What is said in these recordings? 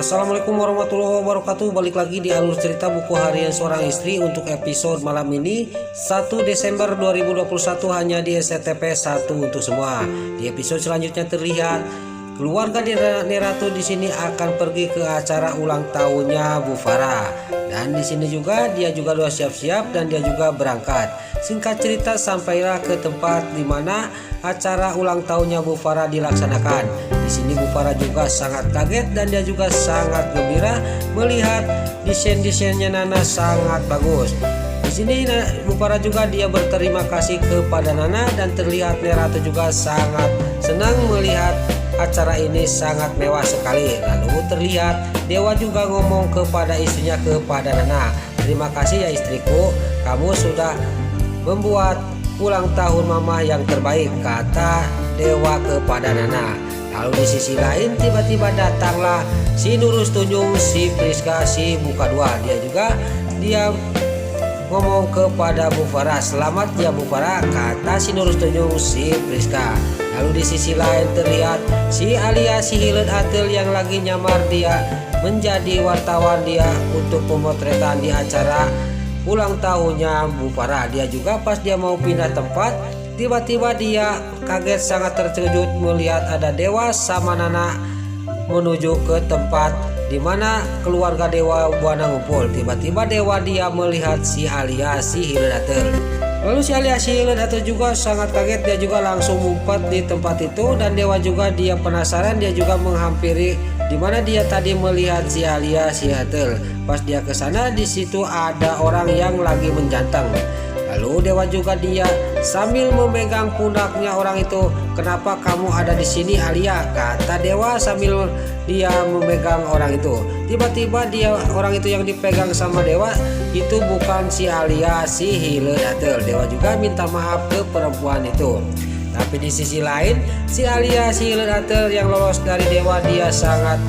Assalamualaikum warahmatullahi wabarakatuh. Balik lagi di alur cerita buku harian seorang istri untuk episode malam ini 1 Desember 2021 hanya di SCTP 1 untuk semua. Di episode selanjutnya terlihat keluarga Neratu di sini akan pergi ke acara ulang tahunnya Bu Farah. Dan di sini juga dia juga udah siap-siap dan dia juga berangkat. Singkat cerita sampailah ke tempat di mana acara ulang tahunnya Bu Farah dilaksanakan. Di sini Bu Farah juga sangat kaget dan dia juga sangat gembira melihat desain-desainnya Nana sangat bagus. Di sini Bu Farah juga dia berterima kasih kepada Nana dan terlihat Neratu juga sangat senang melihat acara ini sangat mewah sekali. Lalu terlihat Dewa juga ngomong kepada istrinya, kepada Nana, "Terima kasih ya istriku, kamu sudah membuat ulang tahun mama yang terbaik," kata Dewa kepada Nana. Lalu di sisi lain tiba-tiba datanglah si Nurus Tunjung, si Priska, si Muka Dua. Dia ngomong kepada Bu Farah, "Selamat ya Bu Farah," kata si Nurus Tunjung, si Priska. Lalu di sisi lain terlihat si Alia, si Hilet Atel yang lagi nyamar dia menjadi wartawan dia untuk pemotretan di acara ulang tahunnya Bu Farah. Dia juga pas dia mau pindah tempat, tiba-tiba dia kaget sangat terkejut melihat ada Dewa sama Nana menuju ke tempat di mana keluarga Dewa buana ngumpul. Tiba-tiba Dewa dia melihat si Alia, si Hilet Atel. Lalu si Alia, si Hilet Atel juga sangat kaget, dia juga langsung ngumpet di tempat itu dan Dewa juga dia penasaran, dia juga menghampiri di mana dia tadi melihat si Alia, si Atel. Pas dia ke sana di situ ada orang yang lagi menjantang. Lalu Dewa juga dia sambil memegang pundaknya orang itu, "Kenapa kamu ada di sini Alia?" kata Dewa sambil dia memegang orang itu. Tiba-tiba dia orang itu yang dipegang sama Dewa itu bukan si Alia, si Hilet Atel. Dewa juga minta maaf ke perempuan itu. Tapi di sisi lain si Alia, si Hilet Atel yang lolos dari Dewa dia sangat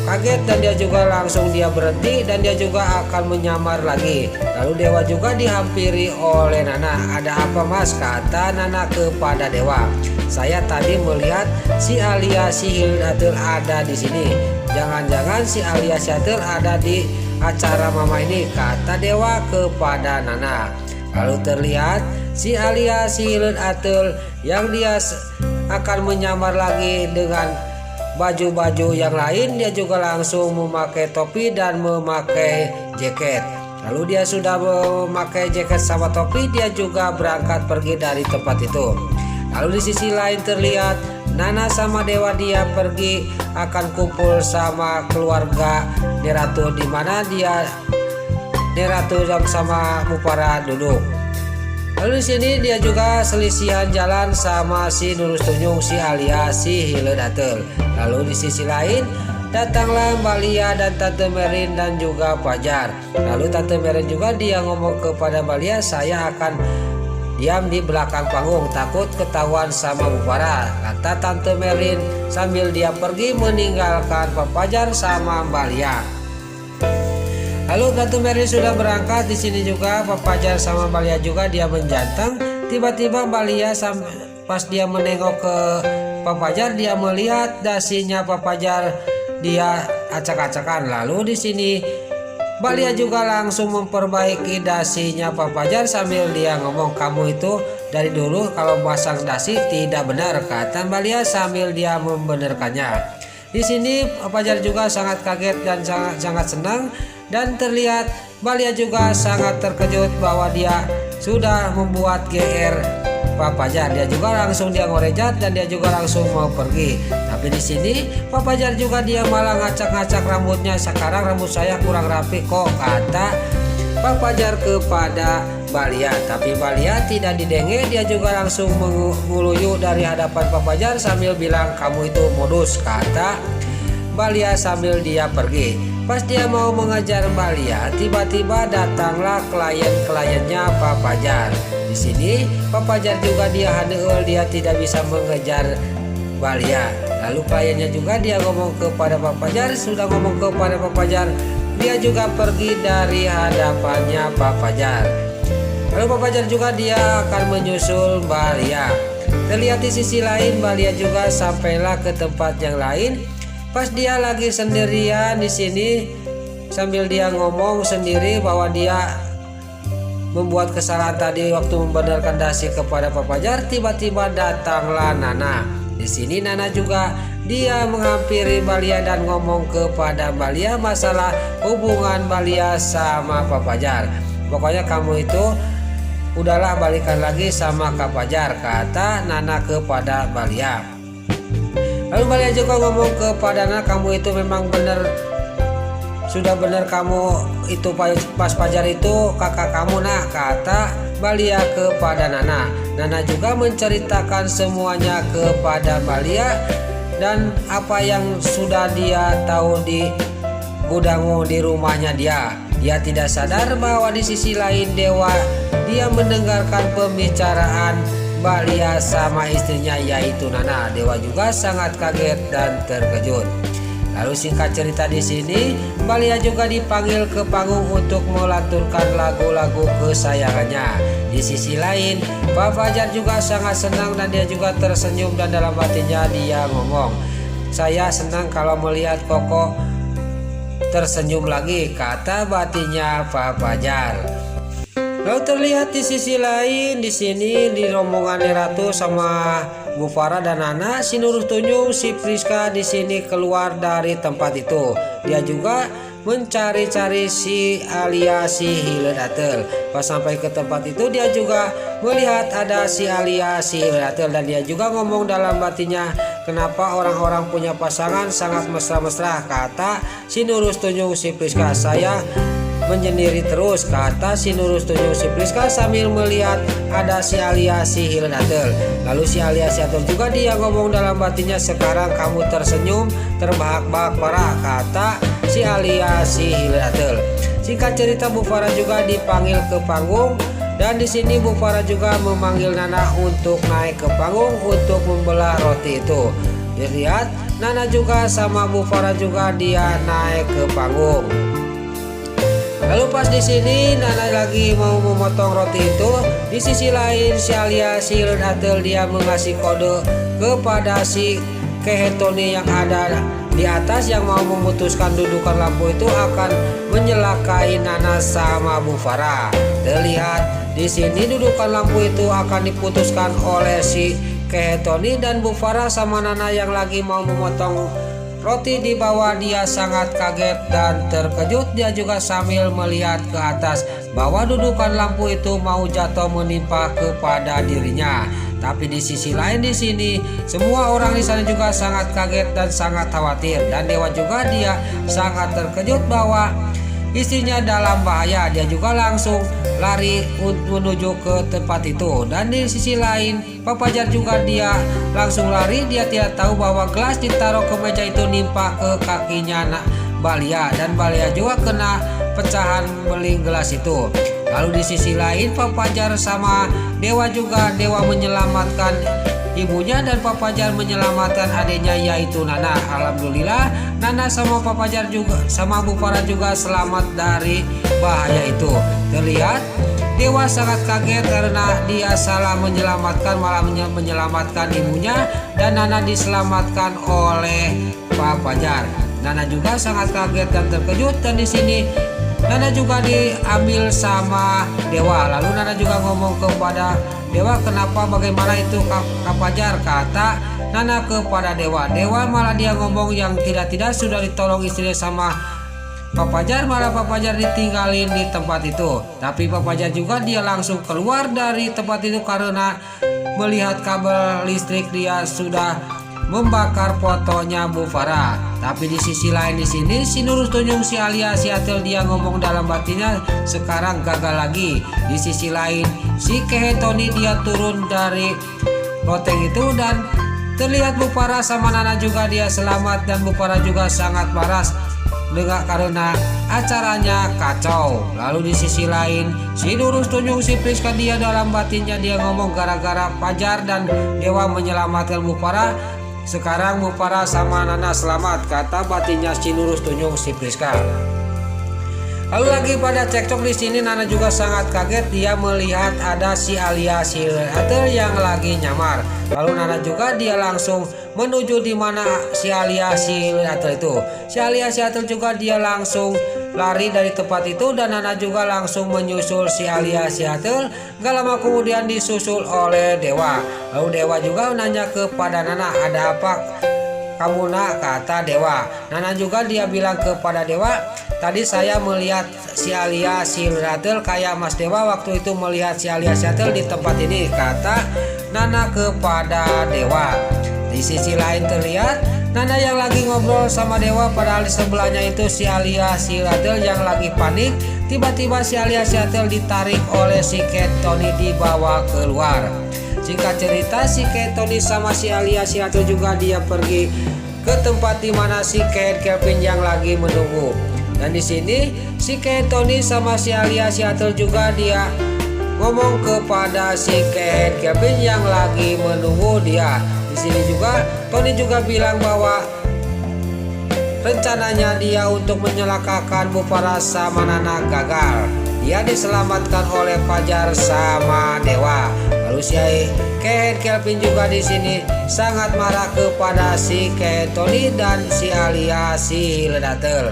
kaget dan dia juga langsung dia berhenti dan dia juga akan menyamar lagi. Lalu Dewa juga dihampiri oleh Nana. "Ada apa Mas?" kata Nana kepada Dewa. "Saya tadi melihat si Alia, si Hilet Atel ada di sini. Jangan-jangan si Alia, si Atel ada di acara mama ini," kata Dewa kepada Nana. Lalu terlihat si Alia, si Hilet Atel yang dia akan menyamar lagi dengan baju-baju yang lain. Dia juga langsung memakai topi dan memakai jaket. Lalu dia sudah memakai jaket sama topi, dia juga berangkat pergi dari tempat itu. Lalu di sisi lain terlihat Nana sama Dewa dia pergi akan kumpul sama keluarga Neratu di mana dia Neratu sama Bu Farah duduk. Lalu di sini dia juga selisihan jalan sama si Nurus Tunjung, si Alia, si Hilet Atel. Lalu di sisi lain datanglah Mbak Lia dan Tante Merin dan juga Fajar. Lalu Tante Merin juga dia ngomong kepada Mbak Lia, "Saya akan diam di belakang panggung, takut ketahuan sama Bu Farah," kata Tante Merin sambil dia pergi meninggalkan Pak Fajar sama Mbak Lia. Lalu Tante Merin sudah berangkat. Di sini juga Pak Fajar sama Mbak Lia juga dia menjantang. Tiba-tiba Mbak Lia pas dia menengok ke Pak Fajar, dia melihat dasinya Pak Fajar dia acak-acakan. Lalu di sini Mbak Lia juga langsung memperbaiki dasinya Pak Fajar sambil dia ngomong, "Kamu itu dari dulu kalau pasang dasi tidak benar," kata Mbak Lia sambil dia membenarkannya. Di sini Pak Fajar juga sangat kaget dan sangat senang dan terlihat Mbak Lia juga sangat terkejut bahwa dia sudah membuat GR Pak Fajar. Dia juga langsung dia ngorejat dan dia juga langsung mau pergi. Tapi di sini Pak Fajar juga dia malah ngacak-ngacak rambutnya. "Sekarang rambut saya kurang rapi kok," kata Pak Fajar kepada Mbak Lia. Tapi Mbak Lia tidak didenge, dia juga langsung menguluyu dari hadapan Pak Fajar sambil bilang, "Kamu itu modus," kata Mbak Lia sambil dia pergi. Pas dia mau mengejar Mbak Lia, tiba-tiba datanglah klien-kliennya Pak Fajar. Di sini Pak Fajar juga dia haneul, dia tidak bisa mengejar Mbak Lia. Lalu kliennya juga dia ngomong kepada Pak Fajar, sudah ngomong kepada Pak Fajar, dia juga pergi dari hadapannya Pak Fajar. Lalu Pak Fajar juga dia akan menyusul Mbak Lia. Terlihat di sisi lain Mbak Lia juga sampailah ke tempat yang lain. Pas dia lagi sendirian di sini, sambil dia ngomong sendiri bahwa dia membuat kesalahan tadi waktu membenarkan dasi kepada Pak Fajar, tiba-tiba datanglah Nana. Di sini Nana juga dia menghampiri Balia dan ngomong kepada Balia masalah hubungan Balia sama Pak Fajar. Pokoknya kamu itu udahlah balikan lagi sama Kak Fajar, kata Nana kepada Balia. Lalu Balia juga ngomong kepada Nana, kamu itu memang sudah benar kamu itu pas Fajar itu kakak kamu nak, kata Balia kepada Nana. Nana juga menceritakan semuanya kepada Balia dan apa yang sudah dia tahu di gudang di rumahnya dia. Dia tidak sadar bahwa di sisi lain Dewa dia mendengarkan pembicaraan Balia sama istrinya yaitu Nana. Dewa juga sangat kaget dan terkejut. Lalu singkat cerita di sini, Balia juga dipanggil ke panggung untuk melantunkan lagu-lagu kesayangannya. Di sisi lain, Pak Fajar juga sangat senang dan dia juga tersenyum dan dalam hatinya dia ngomong, saya senang kalau melihat Koko tersenyum lagi, kata batinnya Pak Fajar. Lalu terlihat di sisi lain di sini di rombongan Ratu sama Bu Farah dan Nana, si Nurul Tunjung, si Priska di sini keluar dari tempat itu. Dia juga mencari-cari si Alia si Hiledatel. Pas sampai ke tempat itu dia juga melihat ada si Alia si Hiledatel dan dia juga ngomong dalam batinnya, kenapa orang-orang punya pasangan sangat mesra-mesra, kata si Nurul Tunjung si Priska. Saya menyendiri terus, kata si Nurul Tunjung si Priska sambil melihat ada si Alia si Hiledatel. Lalu si Alia si Hiledatel juga dia ngomong dalam batinnya, sekarang kamu tersenyum terbahak-bahak parah, kata si Alia si Hiledatel. Singkat cerita Bu Farah juga dipanggil ke panggung dan di sini Bu Farah juga memanggil Nana untuk naik ke panggung untuk membelah roti itu. Dilihat Nana juga sama Bu Farah juga dia naik ke panggung. Lalu pas di sini Nana lagi mau memotong roti itu, di sisi lain si Alia si Hiledatel dia mengasih kode kepada si Kehetoni yang ada di atas yang mau memutuskan dudukan lampu itu akan menyelakai Nana sama Bu Farah. Terlihat di sini dudukan lampu itu akan diputuskan oleh si Kehetoni dan Bu Farah sama Nana yang lagi mau memotong roti di bawah. Dia sangat kaget dan terkejut. Dia juga sambil melihat ke atas bahwa dudukan lampu itu mau jatuh menimpa kepada dirinya. Tapi di sisi lain di sini semua orang di sana juga sangat kaget dan sangat khawatir dan Dewa juga dia sangat terkejut bahwa istrinya dalam bahaya. Dia juga langsung lari menuju ke tempat itu dan di sisi lain Pak Fajar juga dia langsung lari. Dia tidak tahu bahwa gelas ditaruh ke meja itu nimpa ke kakinya Balia dan Balia juga kena pecahan beling gelas itu. Lalu di sisi lain Pak Fajar sama Dewa juga, Dewa menyelamatkan ibunya dan Pak Fajar menyelamatkan adiknya yaitu Nana. Alhamdulillah Nana sama Pak Fajar juga sama Bu Farah juga selamat dari bahaya itu. Terlihat Dewa sangat kaget karena dia salah menyelamatkan, malah menyelamatkan ibunya dan Nana diselamatkan oleh Pak Fajar. Nana juga sangat kaget dan terkejut dan di sini Nana juga diambil sama Dewa. Lalu Nana juga ngomong kepada Dewa, kenapa bagaimana itu Kak Fajar, kata Nana kepada Dewa. Dewa malah dia ngomong yang tidak-tidak sudah ditolong istrinya sama Pak Fajar, malah Pak Fajar ditinggalin di tempat itu. Tapi Pak Fajar juga dia langsung keluar dari tempat itu karena melihat kabel listrik dia sudah membakar fotonya Bu Farah. Tapi di sisi lain di sini si Nurul Tunjung si Alia si Atel dia ngomong dalam batinnya, sekarang gagal lagi. Di sisi lain si Kehetoni dia turun dari loteng itu dan terlihat Bu Farah sama Nana juga dia selamat dan Bu Farah juga sangat marah dengan karena acaranya kacau. Lalu di sisi lain si Nurul Tunjung si Priska dia dalam batinnya dia ngomong gara-gara Fajar dan Dewa menyelamatkan Bu Farah, sekarang Bu Farah sama Nana selamat, kata batinnya si Nurul Tunjung si Priska. Lalu lagi pada cekcok di sini Nana juga sangat kaget, dia melihat ada si Alia si Atel yang lagi nyamar. Lalu Nana juga dia langsung menuju di mana si Alia si Atel itu. Si Alia si Atel juga dia langsung lari dari tempat itu dan Nana juga langsung menyusul si Alia si Atel. Gak lama kemudian disusul oleh Dewa. Lalu Dewa juga nanya kepada Nana, ada apa kamu nak, kata Dewa. Nana juga dia bilang kepada Dewa, tadi saya melihat si Alia si Atel kayak Mas Dewa waktu itu melihat si Alia si Atel di tempat ini, kata Nana kepada Dewa. Di sisi lain terlihat Nana yang lagi ngobrol sama Dewa, padahal di sebelahnya itu si Alia si Atel yang lagi panik. Tiba-tiba si Alia si Atel ditarik oleh si Cat Tony, dibawa keluar. Singkat cerita, si Cat Tony sama si Alia si Atel juga dia pergi ke tempat di mana si Cat Kelvin yang lagi menunggu. Dan di sini si Cat Tony sama si Alia si Atel juga dia ngomong kepada si Cat Kelvin yang lagi menunggu dia. Di sini juga Tony juga bilang bahwa rencananya dia untuk menyelakakan Bupara sama Nana gagal. Dia diselamatkan oleh Fajar sama Dewa. Lalu si Cat Kelvin juga di sini sangat marah kepada si Cat Tony dan si Alia si Atel.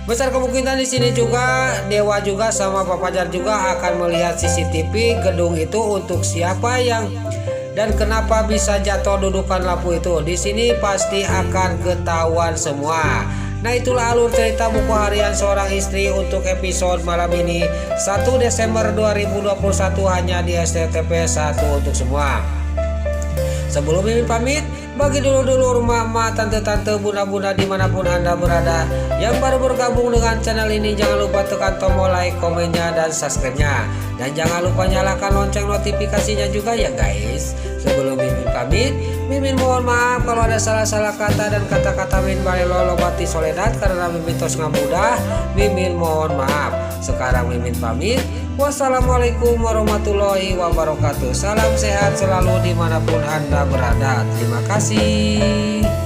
Besar kemungkinan di sini juga Dewa juga sama Pak Fajar juga akan melihat CCTV gedung itu untuk siapa yang dan kenapa bisa jatuh dudukan lampu itu. Di sini pasti akan ketahuan semua. Nah, itulah alur cerita buku harian seorang istri untuk episode malam ini 1 Desember 2021 hanya di SCTV 1 untuk semua. Sebelum Mimin pamit, bagi dulu mama, tante-tante, bunda-bunda dimanapun Anda berada yang baru bergabung dengan channel ini, jangan lupa tekan tombol like, komennya, dan subscribe-nya. Dan jangan lupa nyalakan lonceng notifikasinya juga ya guys. Sebelum Mimin pamit, Mimin mohon maaf kalau ada salah-salah kata dan kata-kata Min balelo lobati soledad karena Mimin tos ngamudah. Mimin mohon maaf. Sekarang Mimin pamit. Wassalamualaikum warahmatullahi wabarakatuh. Salam sehat selalu dimanapun Anda berada. Terima kasih.